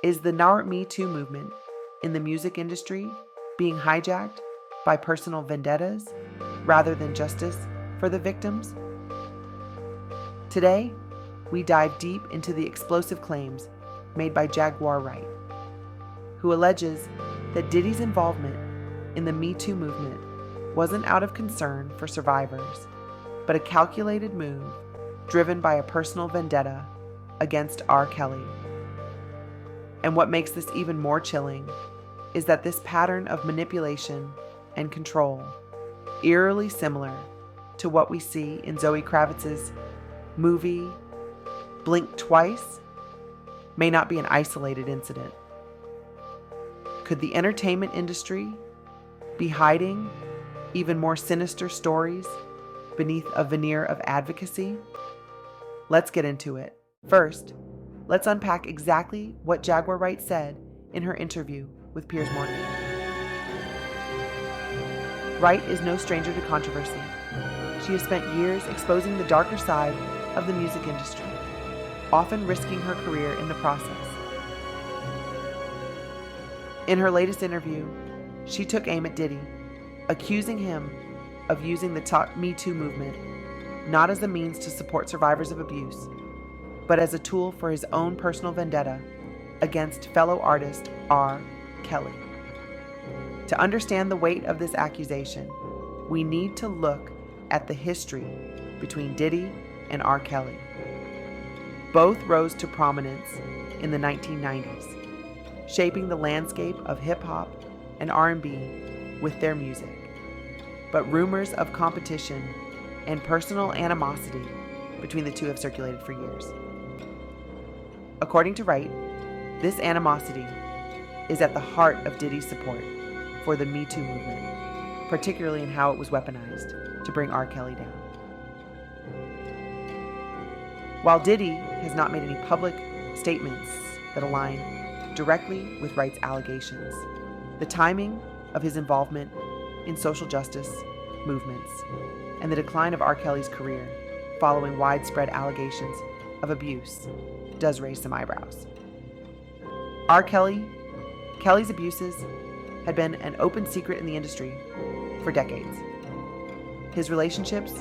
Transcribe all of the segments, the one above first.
Is the Now Me Too movement in the music industry being hijacked by personal vendettas rather than justice for the victims? Today, we dive deep into the explosive claims made by Jaguar Wright, who alleges that Diddy's involvement in the Me Too movement wasn't out of concern for survivors, but a calculated move driven by a personal vendetta against R. Kelly. And what makes this even more chilling is that this pattern of manipulation and control, eerily similar to what we see in Zoe Kravitz's movie Blink Twice, may not be an isolated incident. Could the entertainment industry be hiding even more sinister stories beneath a veneer of advocacy? Let's get into it. First, let's unpack exactly what Jaguar Wright said in her interview with Piers Morgan. Wright is no stranger to controversy. She has spent years exposing the darker side of the music industry, often risking her career in the process. In her latest interview, she took aim at Diddy, accusing him of using the Me Too movement not as a means to support survivors of abuse, but as a tool for his own personal vendetta against fellow artist R. Kelly. To understand the weight of this accusation, we need to look at the history between Diddy and R. Kelly. Both rose to prominence in the 1990s, shaping the landscape of hip-hop and R&B with their music. But rumors of competition and personal animosity between the two have circulated for years. According to Wright, this animosity is at the heart of Diddy's support for the Me Too movement, particularly in how it was weaponized to bring R. Kelly down. While Diddy has not made any public statements that align directly with Wright's allegations, the timing of his involvement in social justice movements and the decline of R. Kelly's career following widespread allegations of abuse does raise some eyebrows. Kelly's abuses had been an open secret in the industry for decades. His relationships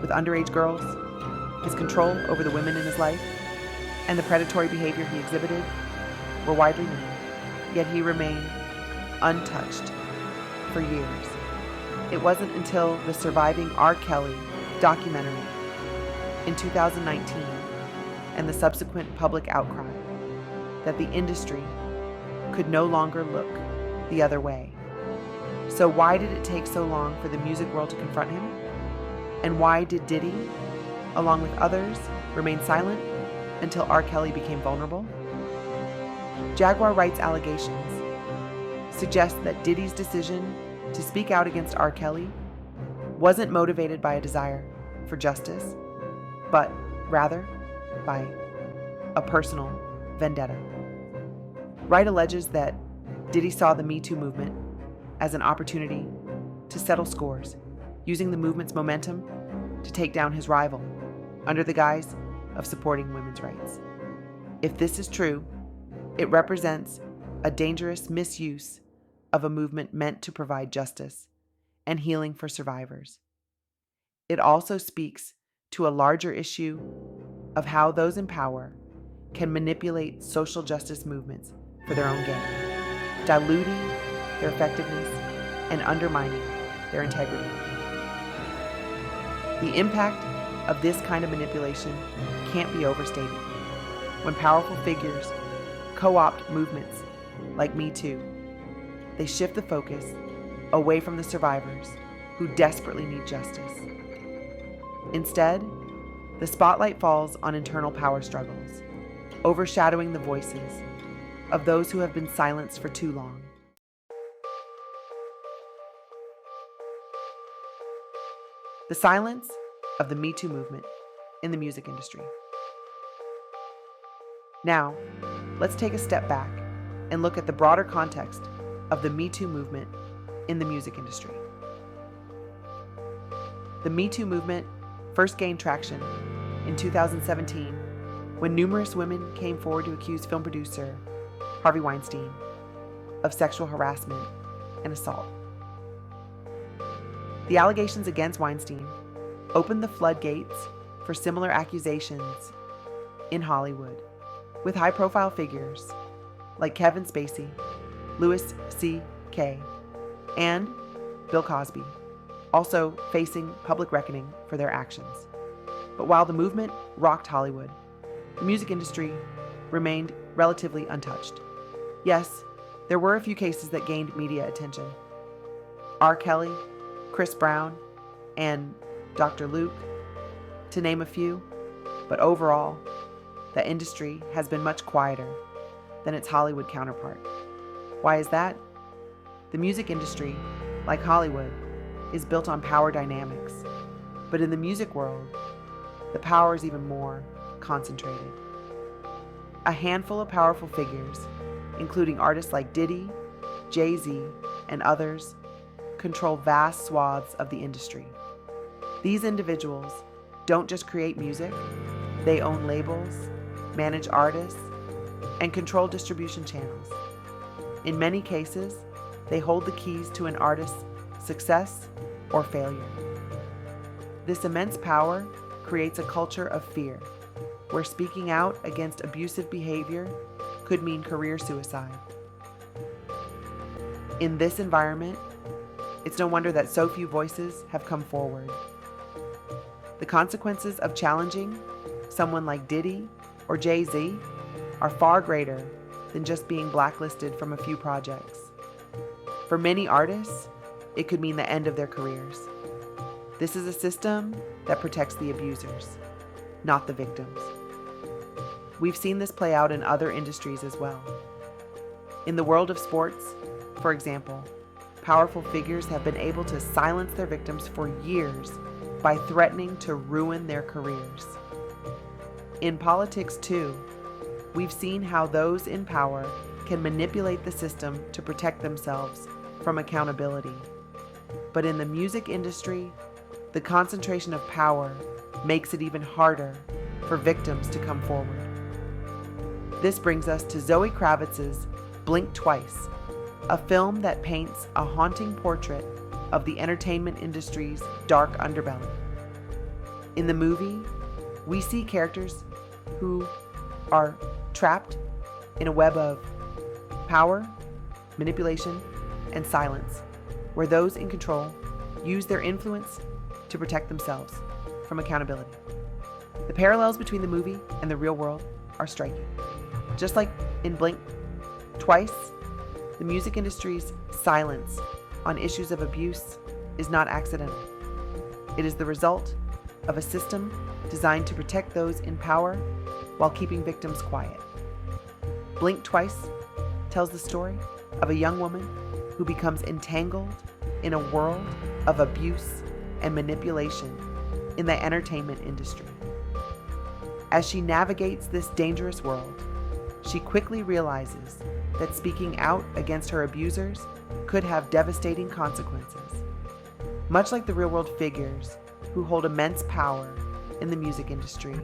with underage girls, his control over the women in his life, and the predatory behavior he exhibited were widely known, yet he remained untouched for years. It wasn't until the Surviving R. Kelly documentary in 2019 and the subsequent public outcry that the industry could no longer look the other way. So why did it take so long for the music world to confront him? And why did Diddy, along with others, remain silent until R. Kelly became vulnerable? Jaguar Wright's allegations suggest that Diddy's decision to speak out against R. Kelly wasn't motivated by a desire for justice, but rather by a personal vendetta. Wright alleges that Diddy saw the Me Too movement as an opportunity to settle scores, using the movement's momentum to take down his rival under the guise of supporting women's rights. If this is true, it represents a dangerous misuse of a movement meant to provide justice and healing for survivors. It also speaks to a larger issue of how those in power can manipulate social justice movements for their own gain, diluting their effectiveness and undermining their integrity. The impact of this kind of manipulation can't be overstated. When powerful figures co-opt movements like Me Too, they shift the focus away from the survivors who desperately need justice. Instead, the spotlight falls on internal power struggles, overshadowing the voices of those who have been silenced for too long. The silence of the Me Too movement in the music industry. Now, let's take a step back and look at the broader context of the Me Too movement in the music industry. The Me Too movement first gained traction in 2017 when numerous women came forward to accuse film producer Harvey Weinstein, of sexual harassment and assault. The allegations against Weinstein opened the floodgates for similar accusations in Hollywood, with high-profile figures like Kevin Spacey, Louis C.K., and Bill Cosby also facing public reckoning for their actions. But while the movement rocked Hollywood, the music industry remained relatively untouched. Yes, there were a few cases that gained media attention. R. Kelly, Chris Brown, and Dr. Luke, to name a few, but overall, the industry has been much quieter than its Hollywood counterpart. Why is that? The music industry, like Hollywood, is built on power dynamics, but in the music world, the power is even more concentrated. A handful of powerful figures, including artists like Diddy, Jay-Z, and others, control vast swaths of the industry. These individuals don't just create music, they own labels, manage artists, and control distribution channels. In many cases, they hold the keys to an artist's success or failure. This immense power creates a culture of fear, where speaking out against abusive behavior could mean career suicide. In this environment, it's no wonder that so few voices have come forward. The consequences of challenging someone like Diddy or Jay-Z are far greater than just being blacklisted from a few projects. For many artists, it could mean the end of their careers. This is a system that protects the abusers, not the victims. We've seen this play out in other industries as well. In the world of sports, for example, powerful figures have been able to silence their victims for years by threatening to ruin their careers. In politics, too, we've seen how those in power can manipulate the system to protect themselves from accountability. But in the music industry, the concentration of power makes it even harder for victims to come forward. This brings us to Zoe Kravitz's Blink Twice, a film that paints a haunting portrait of the entertainment industry's dark underbelly. In the movie, we see characters who are trapped in a web of power, manipulation, and silence, where those in control use their influence to protect themselves from accountability. The parallels between the movie and the real world are striking. Just like in Blink Twice, the music industry's silence on issues of abuse is not accidental. It is the result of a system designed to protect those in power while keeping victims quiet. Blink Twice tells the story of a young woman who becomes entangled in a world of abuse and manipulation in the entertainment industry. As she navigates this dangerous world, she quickly realizes that speaking out against her abusers could have devastating consequences. Much like the real-world figures who hold immense power in the music industry,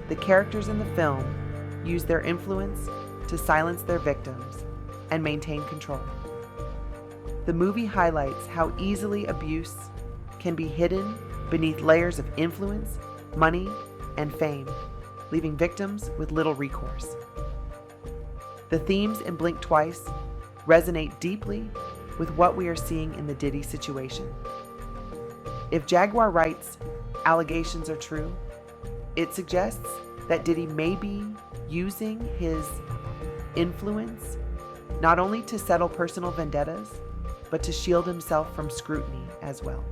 the characters in the film use their influence to silence their victims and maintain control. The movie highlights how easily abuse can be hidden beneath layers of influence, money, and fame, leaving victims with little recourse. The themes in Blink Twice resonate deeply with what we are seeing in the Diddy situation. If Jaguar Wright's allegations are true, it suggests that Diddy may be using his influence not only to settle personal vendettas, but to shield himself from scrutiny as well.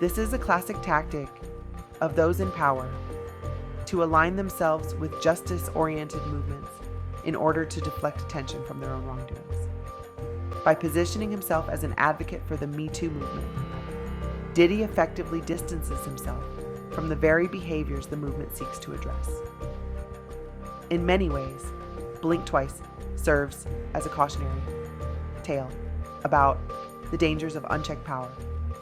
This is a classic tactic of those in power to align themselves with justice-oriented movements in order to deflect attention from their own wrongdoings. By positioning himself as an advocate for the MeToo movement, Diddy effectively distances himself from the very behaviors the movement seeks to address. In many ways, Blink Twice serves as a cautionary tale about the dangers of unchecked power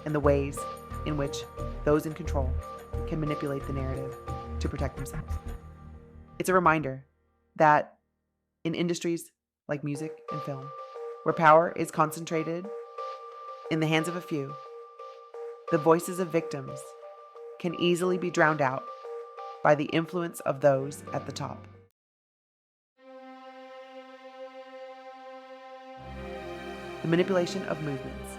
and the ways in which those in control can manipulate the narrative to protect themselves. It's a reminder that in industries like music and film, where power is concentrated in the hands of a few, the voices of victims can easily be drowned out by the influence of those at the top. The manipulation of movements.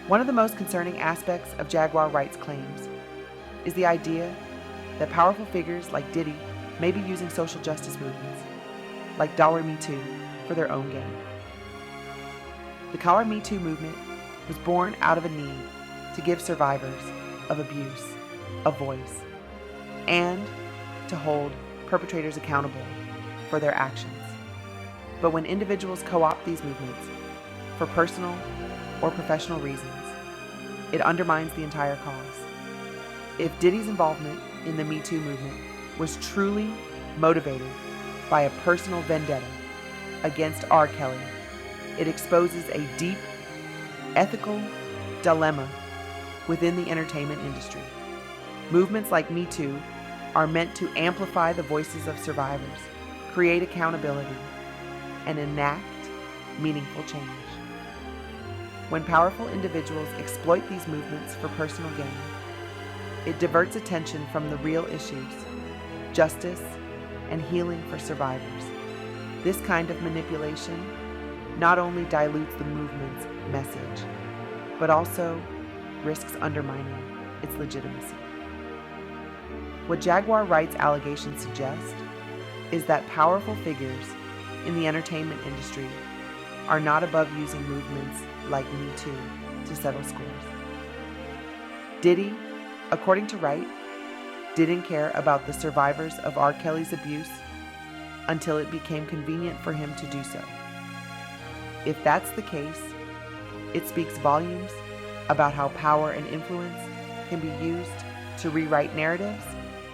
One of the most concerning aspects of Jaguar Wright's claims is the idea that powerful figures like Diddy may be using social justice movements, like $MeToo, for their own gain. The $MeToo movement was born out of a need to give survivors of abuse a voice and to hold perpetrators accountable for their actions. But when individuals co-opt these movements for personal or professional reasons, it undermines the entire cause. If Diddy's involvement in the MeToo movement was truly motivated by a personal vendetta against R. Kelly, it exposes a deep ethical dilemma within the entertainment industry. Movements like MeToo are meant to amplify the voices of survivors, create accountability, and enact meaningful change. When powerful individuals exploit these movements for personal gain, it diverts attention from the real issues, justice, and healing for survivors. This kind of manipulation not only dilutes the movement's message, but also risks undermining its legitimacy. What Jaguar Wright's allegations suggest is that powerful figures in the entertainment industry are not above using movements like MeToo to settle scores. Diddy, according to Wright, didn't care about the survivors of R. Kelly's abuse until it became convenient for him to do so. If that's the case, it speaks volumes about how power and influence can be used to rewrite narratives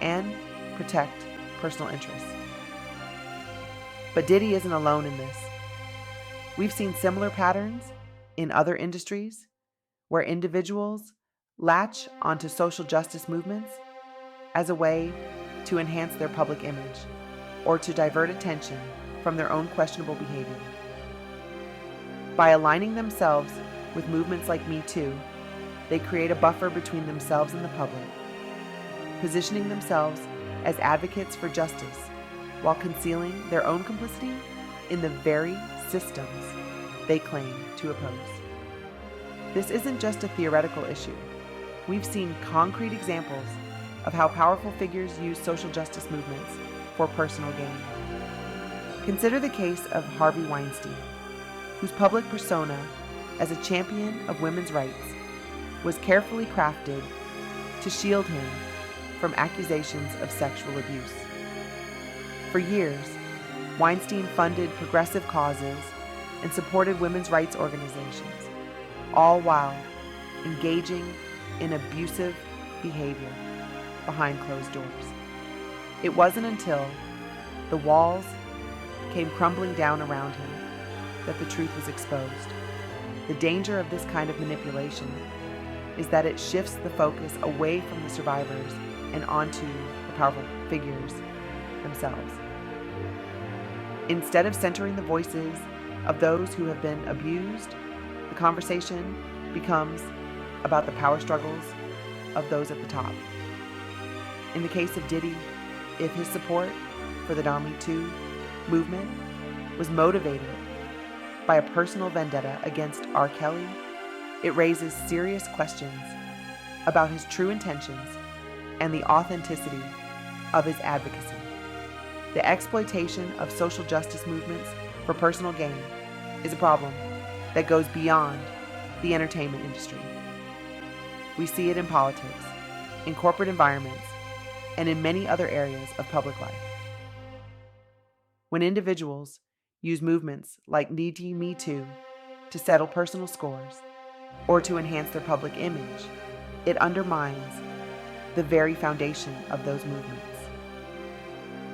and protect personal interests. But Diddy isn't alone in this. We've seen similar patterns in other industries where individuals latch onto social justice movements as a way to enhance their public image or to divert attention from their own questionable behavior. By aligning themselves with movements like MeToo, they create a buffer between themselves and the public, positioning themselves as advocates for justice while concealing their own complicity in the very systems they claim to oppose. This isn't just a theoretical issue. We've seen concrete examples of how powerful figures use social justice movements for personal gain. Consider the case of Harvey Weinstein, whose public persona as a champion of women's rights was carefully crafted to shield him from accusations of sexual abuse. For years, Weinstein funded progressive causes and supported women's rights organizations, all while engaging in abusive behavior behind closed doors. It wasn't until the walls came crumbling down around him that the truth was exposed. The danger of this kind of manipulation is that it shifts the focus away from the survivors and onto the powerful figures themselves. Instead of centering the voices of those who have been abused, the conversation becomes about the power struggles of those at the top. In the case of Diddy, if his support for the MeToo movement was motivated by a personal vendetta against R. Kelly, it raises serious questions about his true intentions and the authenticity of his advocacy. The exploitation of social justice movements for personal gain is a problem that goes beyond the entertainment industry. We see it in politics, in corporate environments, and in many other areas of public life. When individuals use movements like Diddy MeToo to settle personal scores or to enhance their public image, it undermines the very foundation of those movements.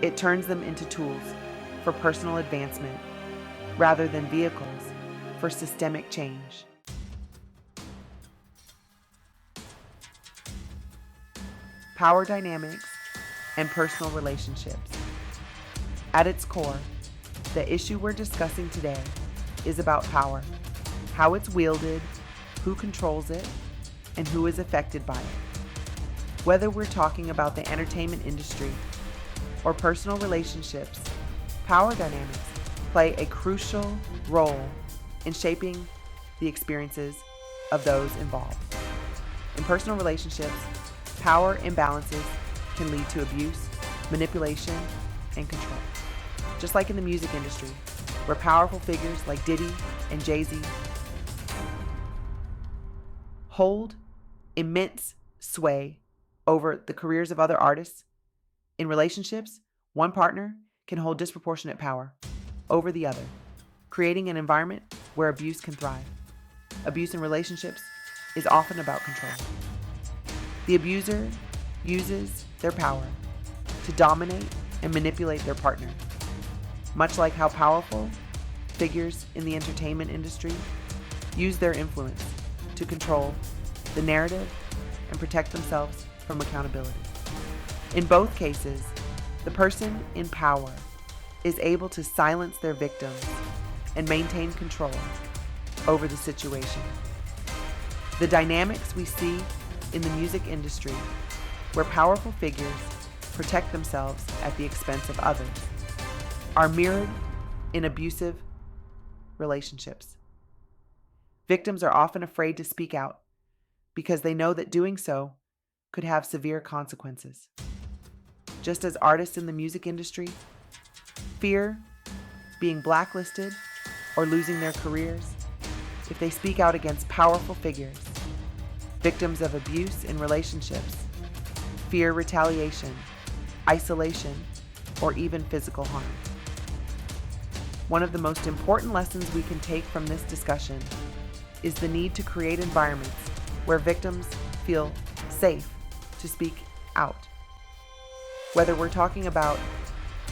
It turns them into tools for personal advancement rather than vehicles for systemic change. Power dynamics and personal relationships. At its core, The issue we're discussing today is about power, how it's wielded, who controls it, and who is affected by it. Whether we're talking about the entertainment industry or personal relationships, power dynamics play a crucial role in shaping the experiences of those involved. In personal relationships, power imbalances can lead to abuse, manipulation, and control. Just like in the music industry, where powerful figures like Diddy and Jay-Z hold immense sway over the careers of other artists, in relationships, one partner can hold disproportionate power over the other, creating an environment where abuse can thrive. Abuse in relationships is often about control. The abuser uses their power to dominate and manipulate their partner, much like how powerful figures in the entertainment industry use their influence to control the narrative and protect themselves from accountability. In both cases, the person in power is able to silence their victims and maintain control over the situation. The dynamics we see in the music industry, where powerful figures protect themselves at the expense of others, are mirrored in abusive relationships. Victims are often afraid to speak out because they know that doing so could have severe consequences. Just as artists in the music industry fear being blacklisted or losing their careers if they speak out against powerful figures, victims of abuse in relationships fear retaliation, isolation, or even physical harm. One of the most important lessons we can take from this discussion is the need to create environments where victims feel safe to speak out. Whether we're talking about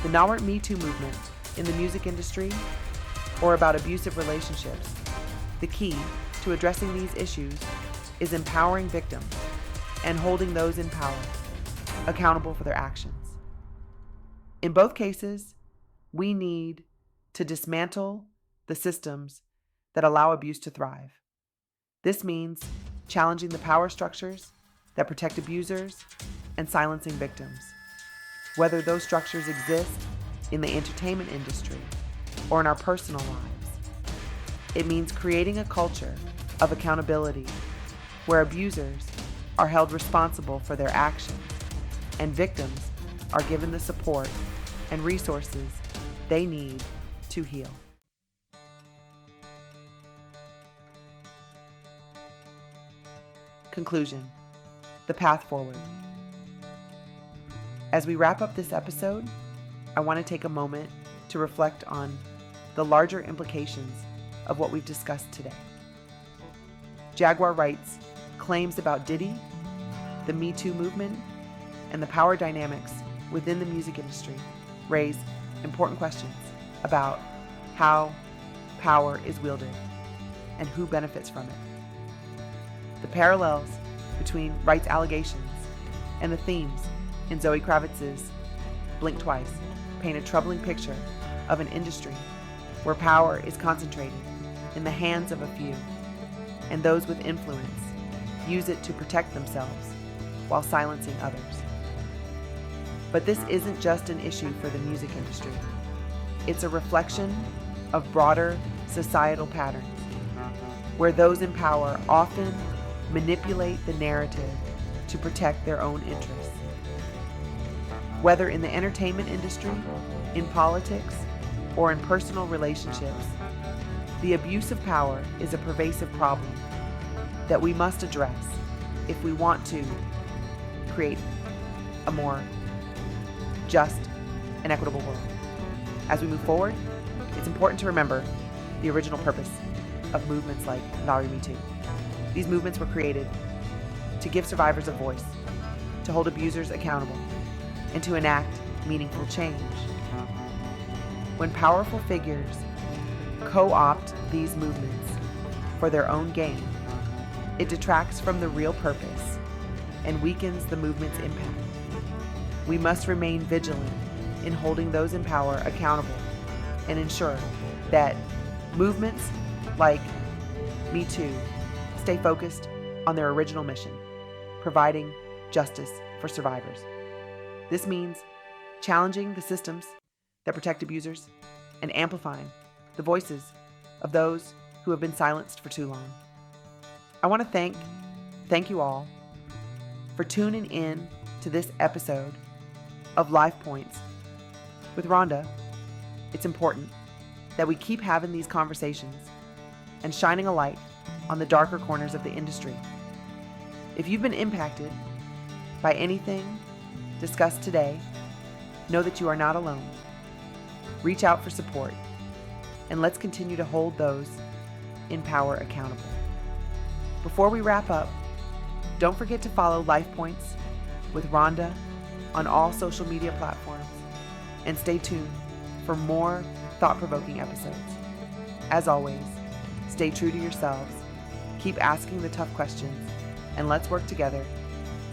the MeToo movement in the music industry or about abusive relationships, the key to addressing these issues is empowering victims and holding those in power accountable for their actions. In both cases, we need to dismantle the systems that allow abuse to thrive. This means challenging the power structures that protect abusers and silencing victims. Whether those structures exist in the entertainment industry or in our personal lives, it means creating a culture of accountability where abusers are held responsible for their actions and victims are given the support and resources they need to heal. Conclusion: the path forward. As we wrap up this episode, I want to take a moment to reflect on the larger implications of what we've discussed today. Jaguar Wright's claims about Diddy, the MeToo movement, and the power dynamics within the music industry raise important questions about how power is wielded and who benefits from it. The parallels between Wright's allegations and the themes in Zoe Kravitz's Blink Twice paint a troubling picture of an industry where power is concentrated in the hands of a few, and those with influence use it to protect themselves while silencing others. But this isn't just an issue for the music industry. It's a reflection of broader societal patterns, where those in power often manipulate the narrative to protect their own interests. Whether in the entertainment industry, in politics, or in personal relationships, the abuse of power is a pervasive problem that we must address if we want to create a more just and equitable world. As we move forward, it's important to remember the original purpose of movements like MeToo. These movements were created to give survivors a voice, to hold abusers accountable, and to enact meaningful change. When powerful figures co-opt these movements for their own gain, it detracts from the real purpose and weakens the movement's impact. We must remain vigilant in holding those in power accountable and ensure that movements like MeToo stay focused on their original mission, providing justice for survivors. This means challenging the systems that protect abusers and amplifying the voices of those who have been silenced for too long. I want to thank you all for tuning in to this episode of Life Points with Ronda. It's important that we keep having these conversations and shining a light on the darker corners of the industry. If you've been impacted by anything discussed today, know that you are not alone. Reach out for support, and let's continue to hold those in power accountable. Before we wrap up, don't forget to follow Life Points with Ronda on all social media platforms, and stay tuned for more thought-provoking episodes. As always, stay true to yourselves, keep asking the tough questions, and let's work together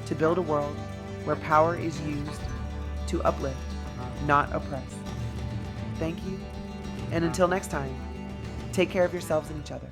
to build a world where power is used to uplift, not oppress. Thank you, and until next time, take care of yourselves and each other.